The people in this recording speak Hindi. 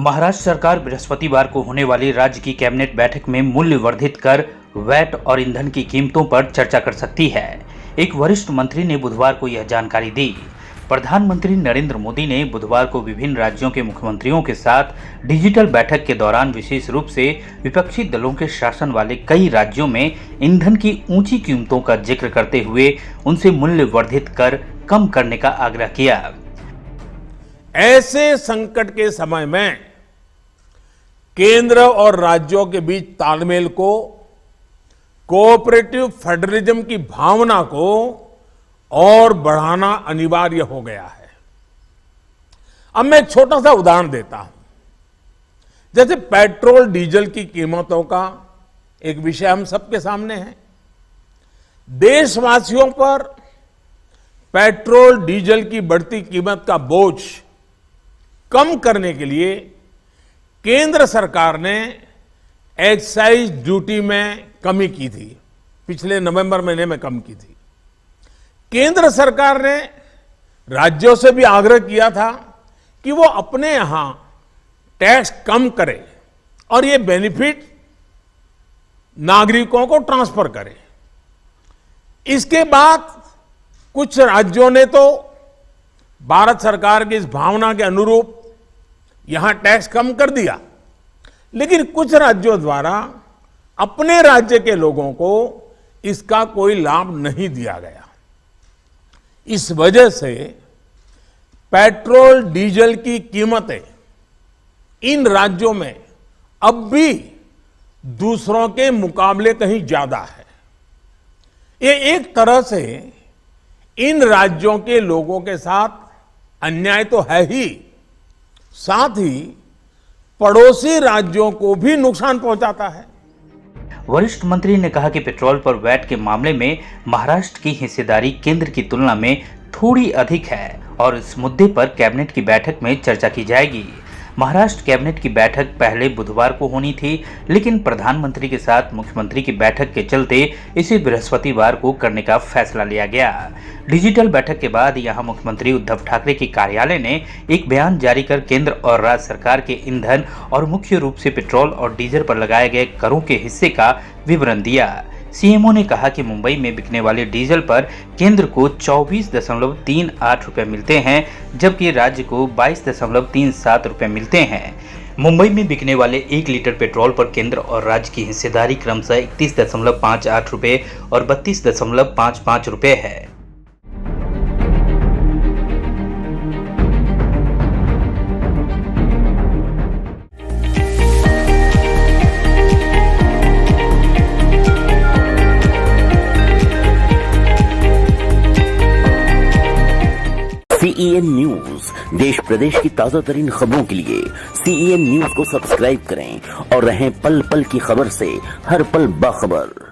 महाराष्ट्र सरकार बृहस्पतिवार को होने वाली राज्य की कैबिनेट बैठक में मूल्य वर्धित कर, वैट और ईंधन की कीमतों पर चर्चा कर सकती है। एक वरिष्ठ मंत्री ने बुधवार को यह जानकारी दी। प्रधानमंत्री नरेंद्र मोदी ने बुधवार को विभिन्न राज्यों के मुख्यमंत्रियों के साथ डिजिटल बैठक के दौरान विशेष रूप से विपक्षी दलों के शासन वाले कई राज्यों में ईंधन की ऊंची कीमतों का जिक्र करते हुए उनसे मूल्य वर्धित कर कम करने का आग्रह किया। ऐसे संकट के समय में केंद्र और राज्यों के बीच तालमेल को, कोऑपरेटिव फेडरलिज्म की भावना को और बढ़ाना अनिवार्य हो गया है। अब मैं एक छोटा सा उदाहरण देता हूं। जैसे पेट्रोल डीजल की कीमतों का एक विषय हम सबके सामने है। देशवासियों पर पेट्रोल डीजल की बढ़ती कीमत का बोझ कम करने के लिए केंद्र सरकार ने एक्साइज ड्यूटी में कमी की थी। पिछले नवंबर महीने में कम की थी। केंद्र सरकार ने राज्यों से भी आग्रह किया था कि वो अपने यहां टैक्स कम करे और ये बेनिफिट नागरिकों को ट्रांसफर करे। इसके बाद कुछ राज्यों ने तो भारत सरकार की इस भावना के अनुरूप यहां टैक्स कम कर दिया, लेकिन कुछ राज्यों द्वारा अपने राज्य के लोगों को इसका कोई लाभ नहीं दिया गया। इस वजह से पेट्रोल डीजल की कीमतें इन राज्यों में अब भी दूसरों के मुकाबले कहीं ज्यादा है। ये एक तरह से इन राज्यों के लोगों के साथ अन्याय तो है ही, साथ ही पड़ोसी राज्यों को भी नुकसान पहुंचाता है। वरिष्ठ मंत्री ने कहा कि पेट्रोल पर वैट के मामले में महाराष्ट्र की हिस्सेदारी केंद्र की तुलना में थोड़ी अधिक है और इस मुद्दे पर कैबिनेट की बैठक में चर्चा की जाएगी। महाराष्ट्र कैबिनेट की बैठक पहले बुधवार को होनी थी, लेकिन प्रधानमंत्री के साथ मुख्यमंत्री की बैठक के चलते इसे बृहस्पतिवार को करने का फैसला लिया गया। डिजिटल बैठक के बाद यहां मुख्यमंत्री उद्धव ठाकरे के कार्यालय ने एक बयान जारी कर केंद्र और राज्य सरकार के ईंधन और मुख्य रूप से पेट्रोल और डीजल पर लगाए गए करों के हिस्से का विवरण दिया। सीएमओ ने कहा कि मुंबई में बिकने वाले डीजल पर केंद्र को 24.38 रुपए मिलते हैं, जबकि राज्य को 22.37 रुपए मिलते हैं। मुंबई में बिकने वाले 1 लीटर पेट्रोल पर केंद्र और राज्य की हिस्सेदारी क्रमशः 31.58 रुपए और 32.55 रुपए है। CEN न्यूज देश प्रदेश की ताजा तरीन खबरों के लिए CEN न्यूज को सब्सक्राइब करें और रहें पल पल की खबर से हर पल बाखबर।